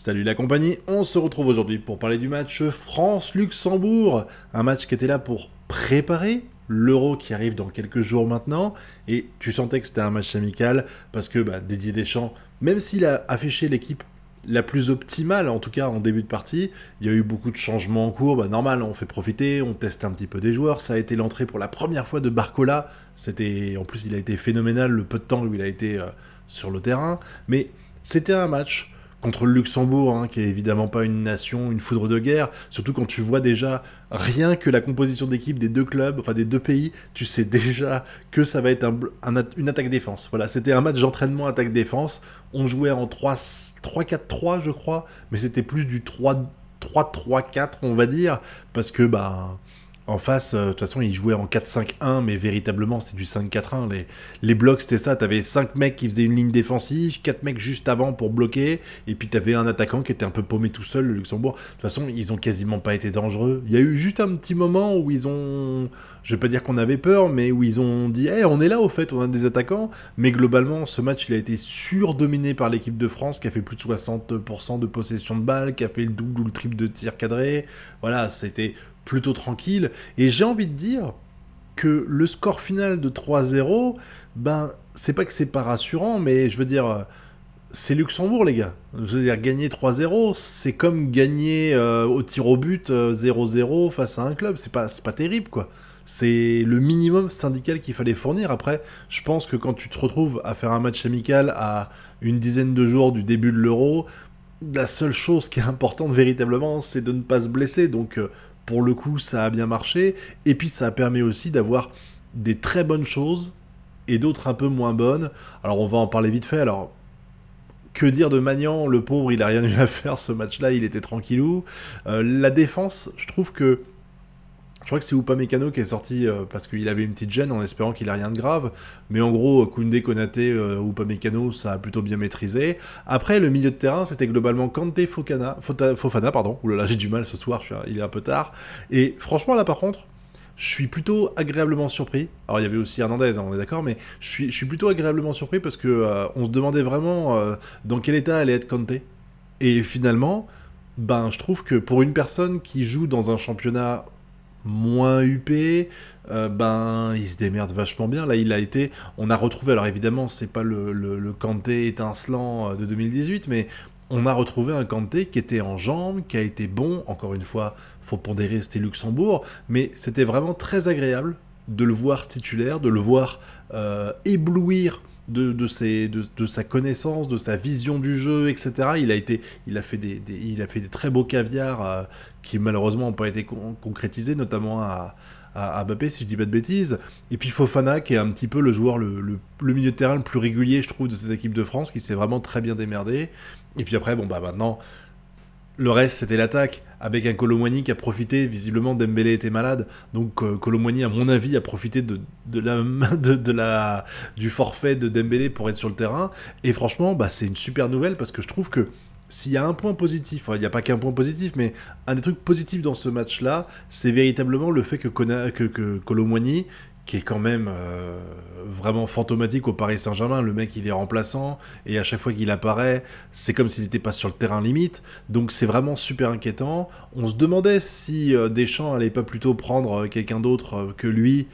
Salut la compagnie, on se retrouve aujourd'hui pour parler du match France-Luxembourg, un match qui était là pour préparer l'Euro qui arrive dans quelques jours maintenant, et tu sentais que c'était un match amical, parce que Didier Deschamps, même s'il a affiché l'équipe la plus optimale, en tout cas en début de partie, il y a eu beaucoup de changements en cours, normal, on fait profiter, on teste un petit peu des joueurs, ça a été l'entrée pour la première fois de Barcola, en plus il a été phénoménal le peu de temps où il a été sur le terrain, mais c'était un match contre le Luxembourg, qui est évidemment pas une nation, une foudre de guerre, surtout quand tu vois déjà rien que la composition d'équipe des deux clubs, enfin des deux pays, tu sais déjà que ça va être une attaque-défense. Voilà, c'était un match d'entraînement attaque-défense, on jouait en 3-4-3 je crois, mais c'était plus du 3-3-4 on va dire, parce que en face, de toute façon, ils jouaient en 4-5-1, mais véritablement, c'est du 5-4-1. Les blocs, c'était ça. T'avais 5 mecs qui faisaient une ligne défensive, 4 mecs juste avant pour bloquer, et puis t'avais un attaquant qui était un peu paumé tout seul, le Luxembourg. De toute façon, ils ont quasiment pas été dangereux. Il y a eu juste un petit moment où ils ont... Je vais pas dire qu'on avait peur, mais où ils ont dit hey, on est là, au fait, on a des attaquants. Mais globalement, ce match, il a été surdominé par l'équipe de France, qui a fait plus de 60% de possession de balles, qui a fait le double ou le triple de tir cadré. Voilà, c'était plutôt tranquille, et j'ai envie de dire que le score final de 3-0, c'est pas que c'est pas rassurant, mais je veux dire, c'est Luxembourg, les gars. Je veux dire, gagner 3-0, c'est comme gagner au tir au but 0-0 face à un club, c'est pas terrible, quoi. C'est le minimum syndical qu'il fallait fournir. Après, je pense que quand tu te retrouves à faire un match amical à une dizaine de jours du début de l'Euro, la seule chose qui est importante véritablement, c'est de ne pas se blesser. Donc, pour le coup, ça a bien marché. Et puis, ça a permis aussi d'avoir des très bonnes choses et d'autres un peu moins bonnes. Alors, on va en parler vite fait. Alors, que dire de Maignan? Le pauvre, il a rien eu à faire ce match-là. Il était tranquillou. La défense, je crois que c'est Upamecano qui est sorti parce qu'il avait une petite gêne en espérant qu'il ait rien de grave. Mais en gros, Koundé, Konaté, Upamecano, ça a plutôt bien maîtrisé. Après, le milieu de terrain, c'était globalement Kanté, Fofana, pardon. Ouh là là, j'ai du mal ce soir, il est un peu tard. Et franchement, là par contre, je suis plutôt agréablement surpris. Alors il y avait aussi Hernandez, on est d'accord, mais je suis plutôt agréablement surpris parce que on se demandait vraiment dans quel état allait être Kanté. Et finalement, je trouve que pour une personne qui joue dans un championnat moins huppé, il se démerde vachement bien. Là, on a retrouvé, alors évidemment, c'est pas le Kanté étincelant de 2018, mais on a retrouvé un Kanté qui était en jambes, qui a été bon. Encore une fois, faut pondérer, c'était Luxembourg, mais c'était vraiment très agréable de le voir titulaire, de le voir éblouir de sa connaissance, de sa vision du jeu, etc. Il a fait des très beaux caviars qui malheureusement n'ont pas été concrétisés, notamment à Mbappé, si je dis pas de bêtises. Et puis Fofana, qui est un petit peu le joueur, le milieu de terrain le plus régulier, je trouve, de cette équipe de France, qui s'est vraiment très bien démerdé. Et puis après, maintenant, le reste, c'était l'attaque, avec un Kolo Muani qui a profité, visiblement Dembélé était malade, donc Kolo Muani, à mon avis, a profité du forfait de Dembélé pour être sur le terrain, et franchement, c'est une super nouvelle, parce que je trouve que s'il y a un point positif, il n'y a pas qu'un point positif, mais un des trucs positifs dans ce match-là, c'est véritablement le fait que Kolo Muani, qui est quand même vraiment fantomatique au Paris Saint-Germain. Le mec, il est remplaçant, et à chaque fois qu'il apparaît, c'est comme s'il n'était pas sur le terrain limite. Donc c'est vraiment super inquiétant. On se demandait si Deschamps allait pas plutôt prendre quelqu'un d'autre que lui,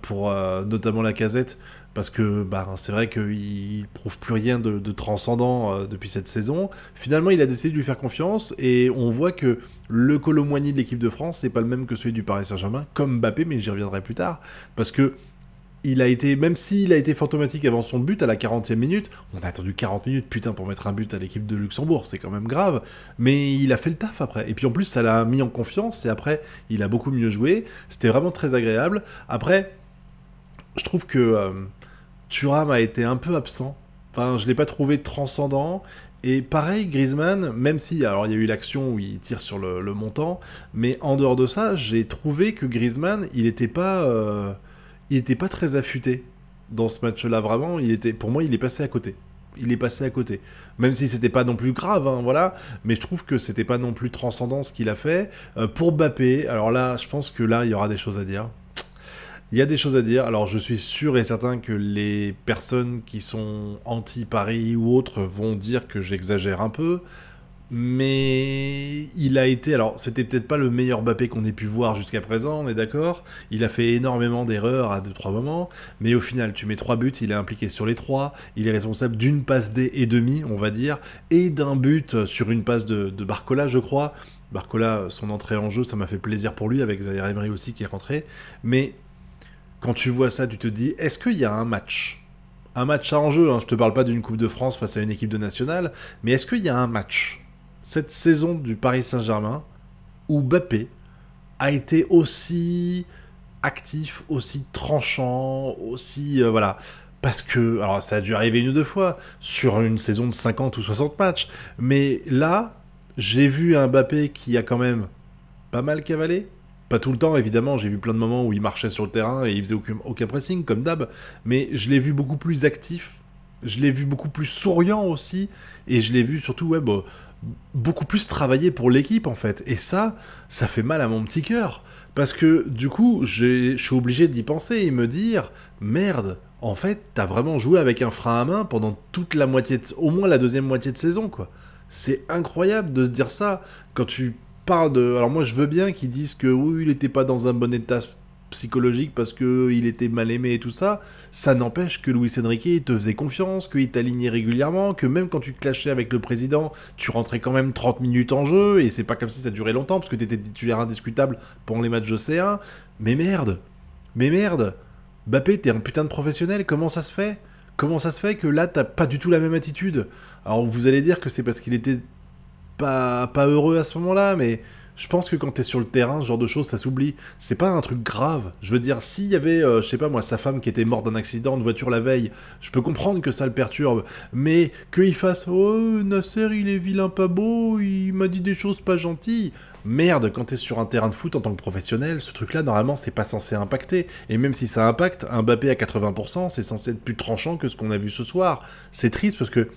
pour notamment Lacazette, parce que c'est vrai qu'il prouve plus rien de transcendant depuis cette saison. Finalement, il a décidé de lui faire confiance, et on voit que le Kolo Muani de l'équipe de France, c'est pas le même que celui du Paris Saint-Germain, comme Mbappé, mais j'y reviendrai plus tard, parce que même s'il a été fantomatique avant son but à la 40e minute, on a attendu 40 minutes, putain, pour mettre un but à l'équipe de Luxembourg, c'est quand même grave, mais il a fait le taf après, et puis en plus, ça l'a mis en confiance, et après, il a beaucoup mieux joué, c'était vraiment très agréable. Après, je trouve que Thuram a été un peu absent, enfin, je l'ai pas trouvé transcendant, et pareil, Griezmann, même si, alors il y a eu l'action où il tire sur le montant, mais en dehors de ça, j'ai trouvé que Griezmann, il était pas très affûté dans ce match-là, vraiment. Pour moi, il est passé à côté. Il est passé à côté. Même si c'était pas non plus grave, voilà, mais je trouve que c'était pas non plus transcendant ce qu'il a fait. Pour Mbappé, alors là, je pense que là, il y aura des choses à dire. Il y a des choses à dire. Alors, je suis sûr et certain que les personnes qui sont anti-Paris ou autres vont dire que j'exagère un peu. Mais il a été... Alors, c'était peut-être pas le meilleur Mbappé qu'on ait pu voir jusqu'à présent, on est d'accord. Il a fait énormément d'erreurs à 2-3 moments. Mais au final, tu mets 3 buts, il est impliqué sur les 3. Il est responsable d'une passe D et demi, on va dire. Et d'un but sur une passe de Barcola, je crois. Barcola, son entrée en jeu, ça m'a fait plaisir pour lui, avec Zaïre Emery aussi qui est rentré. Mais quand tu vois ça, tu te dis, est-ce qu'il y a un match à enjeu, hein, je te parle pas d'une Coupe de France face à une équipe de nationale, mais est-ce qu'il y a un match cette saison du Paris Saint-Germain où Mbappé a été aussi actif, aussi tranchant, aussi... voilà. Parce que, alors ça a dû arriver une ou deux fois, sur une saison de 50 ou 60 matchs, mais là, j'ai vu un Mbappé qui a quand même pas mal cavalé. Pas tout le temps, évidemment, j'ai vu plein de moments où il marchait sur le terrain et il faisait aucun pressing, comme d'hab, mais je l'ai vu beaucoup plus actif, je l'ai vu beaucoup plus souriant aussi, et je l'ai vu surtout, ouais, bah, beaucoup plus travailler pour l'équipe, en fait. Et ça fait mal à mon petit cœur, parce que, du coup, je suis obligé d'y penser et me dire, merde, en fait, t'as vraiment joué avec un frein à main pendant toute la moitié, au moins la deuxième moitié de saison, quoi. C'est incroyable de se dire ça, quand tu parle de... Alors moi je veux bien qu'ils disent que oui, il était pas dans un bon état psychologique parce que il était mal aimé et tout ça. Ça n'empêche que Luis Enrique il te faisait confiance, qu'il t'alignait régulièrement, que même quand tu te clashais avec le président, tu rentrais quand même 30 minutes en jeu, et c'est pas comme si ça durait longtemps parce que t'étais titulaire indiscutable pendant les matchs de C1. Mais merde, Mbappé, t'es un putain de professionnel, comment ça se fait? Comment ça se fait que là t'as pas du tout la même attitude? Alors vous allez dire que c'est parce qu'il était pas heureux à ce moment-là, mais je pense que quand t'es sur le terrain, ce genre de choses, ça s'oublie. C'est pas un truc grave. Je veux dire, s'il y avait, je sais pas moi, sa femme qui était morte d'un accident de voiture la veille, je peux comprendre que ça le perturbe, mais qu'il fasse «Oh, Nasser, il est vilain pas beau, il m'a dit des choses pas gentilles». Merde, quand t'es sur un terrain de foot en tant que professionnel, ce truc-là, normalement, c'est pas censé impacter. Et même si ça impacte, un Mbappé à 80%, c'est censé être plus tranchant que ce qu'on a vu ce soir. C'est triste parce que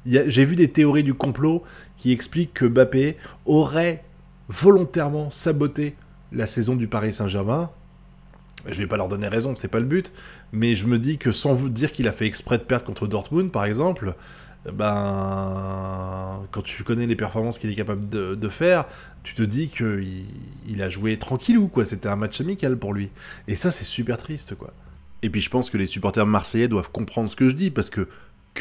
j'ai vu des théories du complot qui expliquent que Mbappé aurait volontairement saboté la saison du Paris Saint-Germain. Je vais pas leur donner raison, c'est pas le but, mais je me dis que sans vous dire qu'il a fait exprès de perdre contre Dortmund, par exemple, ben, quand tu connais les performances qu'il est capable de faire, tu te dis qu'il a joué tranquillou, quoi. C'était un match amical pour lui. Et ça, c'est super triste, quoi. Et puis je pense que les supporters marseillais doivent comprendre ce que je dis, parce que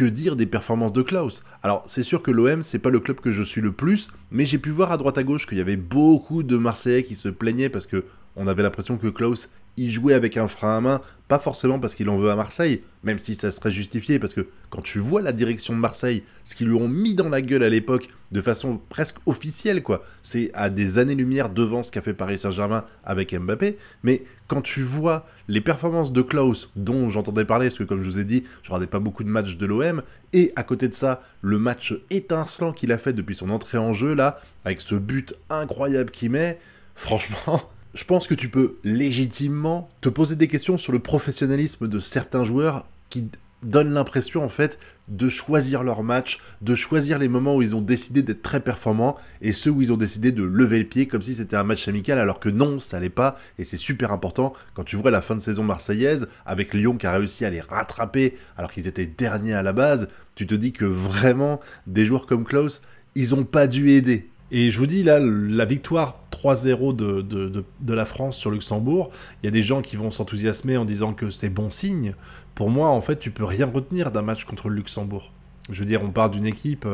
dire des performances de Klaus? Alors, c'est sûr que l'OM, c'est pas le club que je suis le plus, mais j'ai pu voir à droite à gauche qu'il y avait beaucoup de Marseillais qui se plaignaient parce que on avait l'impression que Klaus y jouait avec un frein à main, pas forcément parce qu'il en veut à Marseille, même si ça serait justifié, parce que quand tu vois la direction de Marseille, ce qu'ils lui ont mis dans la gueule à l'époque, de façon presque officielle, quoi, c'est à des années-lumière devant ce qu'a fait Paris Saint-Germain avec Mbappé, mais quand tu vois les performances de Klaus, dont j'entendais parler, parce que comme je vous ai dit, je regardais pas beaucoup de matchs de l'OM, et à côté de ça, le match étincelant qu'il a fait depuis son entrée en jeu, là, avec ce but incroyable qu'il met, franchement... Je pense que tu peux légitimement te poser des questions sur le professionnalisme de certains joueurs qui donnent l'impression, en fait, de choisir leur match, de choisir les moments où ils ont décidé d'être très performants et ceux où ils ont décidé de lever le pied comme si c'était un match amical, alors que non, ça l'est pas, et c'est super important quand tu vois la fin de saison marseillaise, avec Lyon qui a réussi à les rattraper alors qu'ils étaient derniers à la base, tu te dis que vraiment, des joueurs comme Klaus, ils ont pas dû aider. Et je vous dis, là, la victoire 3-0 de la France sur Luxembourg, il y a des gens qui vont s'enthousiasmer en disant que c'est bon signe. Pour moi, en fait, tu peux rien retenir d'un match contre le Luxembourg. Je veux dire, on parle d'une équipe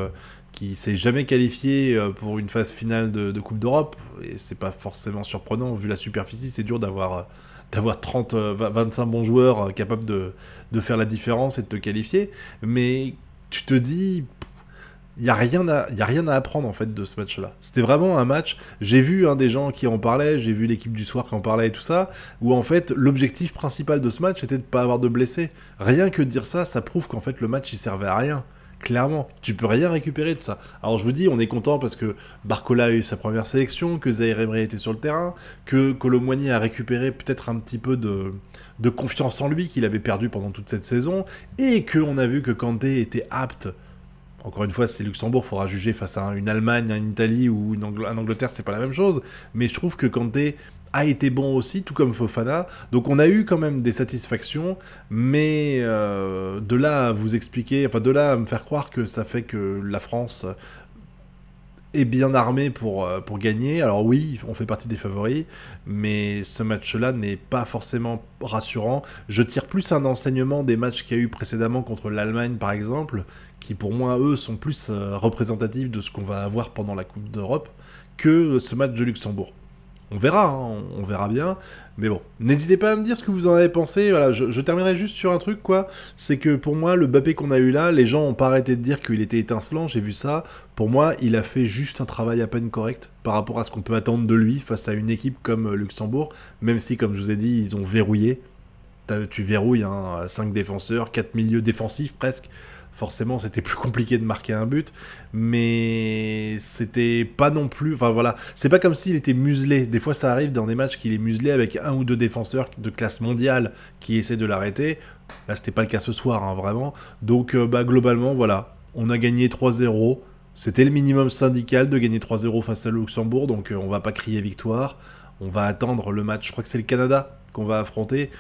qui s'est jamais qualifiée pour une phase finale de Coupe d'Europe, et c'est pas forcément surprenant, vu la superficie, c'est dur d'avoir 30, 25 bons joueurs capables de faire la différence et de te qualifier, mais tu te dis... Il n'y a rien à apprendre en fait de ce match-là. C'était vraiment un match, j'ai vu des gens qui en parlaient, j'ai vu l'équipe du soir qui en parlait et tout ça, où en fait l'objectif principal de ce match était de ne pas avoir de blessés. Rien que de dire ça, ça prouve qu'en fait le match il servait à rien. Clairement, tu peux rien récupérer de ça. Alors je vous dis, on est content parce que Barcola a eu sa première sélection, que Zaïre Emery était sur le terrain, que Kolo Muani a récupéré peut-être un petit peu de confiance en lui qu'il avait perdu pendant toute cette saison, et qu'on a vu que Kanté était apte. Encore une fois, c'est Luxembourg, il faudra juger face à une Allemagne, une Italie ou un Angleterre, c'est pas la même chose. Mais je trouve que Kanté a été bon aussi, tout comme Fofana. Donc on a eu quand même des satisfactions, mais de là à vous expliquer, enfin de là à me faire croire que ça fait que la France est bien armé pour gagner. Alors oui, on fait partie des favoris, mais ce match-là n'est pas forcément rassurant. Je tire plus un enseignement des matchs qu'il y a eu précédemment contre l'Allemagne, par exemple, qui pour moi, eux, sont plus représentatifs de ce qu'on va avoir pendant la Coupe d'Europe, que ce match de Luxembourg. On verra, hein, on verra bien. Mais bon, n'hésitez pas à me dire ce que vous en avez pensé. Voilà, je terminerai juste sur un truc, quoi. C'est que pour moi, le Mbappé qu'on a eu là, les gens n'ont pas arrêté de dire qu'il était étincelant, j'ai vu ça. Pour moi, il a fait juste un travail à peine correct par rapport à ce qu'on peut attendre de lui face à une équipe comme Luxembourg. Même si, comme je vous ai dit, ils ont verrouillé. Tu verrouilles, hein, 5 défenseurs, 4 milieux défensifs presque. Forcément, c'était plus compliqué de marquer un but, mais c'était pas non plus... Enfin voilà, c'est pas comme s'il était muselé. Des fois, ça arrive dans des matchs qu'il est muselé avec un ou deux défenseurs de classe mondiale qui essaient de l'arrêter. Là, c'était pas le cas ce soir, hein, vraiment. Donc, globalement, voilà, on a gagné 3-0. C'était le minimum syndical de gagner 3-0 face à Luxembourg, donc on va pas crier victoire. On va attendre le match, je crois que c'est le Canada qu'on va affronter.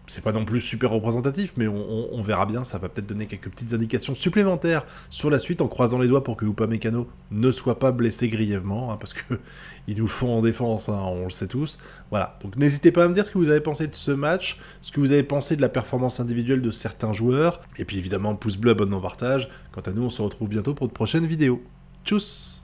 C'est pas non plus super représentatif, mais on verra bien, ça va peut-être donner quelques petites indications supplémentaires sur la suite, en croisant les doigts pour que Upamecano ne soit pas blessé grièvement, hein, parce que ils nous font en défense, hein, on le sait tous. Voilà, donc n'hésitez pas à me dire ce que vous avez pensé de ce match, ce que vous avez pensé de la performance individuelle de certains joueurs, et puis évidemment, pouce bleu, abonnement, partage. Quant à nous, on se retrouve bientôt pour de prochaines vidéos. Tchuss!